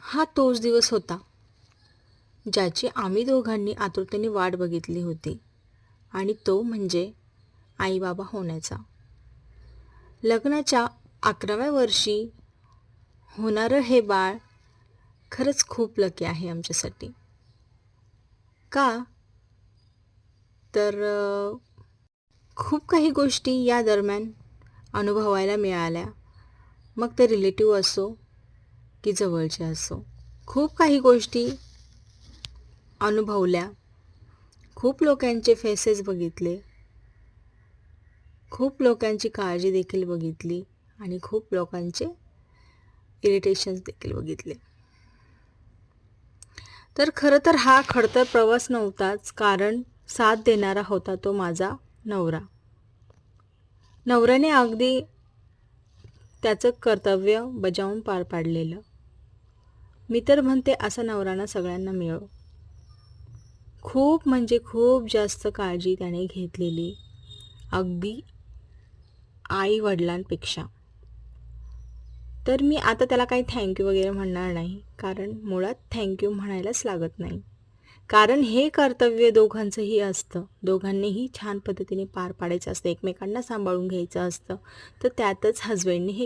हा तोच दिवस होता ज्याची आम्ही दोघांनी आतुरतेने वाट बघितली होती, आणि तो म्हणजे आई बाबा होण्याचा. लग्नाच्या 11व्या वर्षी होणारं हे बाळ खरंच खूप लकी आहे आमच्यासाठी. का तर खूप काही गोष्टी या दरम्यान अनुभवायला मिळाल्या. मग ते रिलेटिव्ह असो की जवळचे असो, खूप काही गोष्टी अनुभवल्या. खूप लोकांचे फेसेस बघितले, खूप लोकांची काळजी देखील बघितली, आणि खूप लोकांचे इरिटेशन्स देखील बघितले. तर खरं तर हा खडतर प्रवास नव्हताच, कारण साथ देणारा होता तो माझा नवरा. नवऱ्याने अगदी त्याचं कर्तव्य बजावून पार पाडलेलं. मी तर म्हणते असा नवरा ना सगळ्यांना मिळो. खूप म्हणजे खूप जास्त काळजी त्याने घेतलेली, अगदी आई वडिलांपेक्षा. तर मी आता त्याला काही थँक्यू वगैरे म्हणणार नाही, कारण मुळात थँक्यू म्हणायलाच लागत नाही. कारण हे कर्तव्य दोघांचंही असतं, दोघांनीही छान पद्धतीने पार पाडायचं असतं, एकमेकांना सांभाळून घ्यायचं असतं. तर त्यातच हजबंडनी हे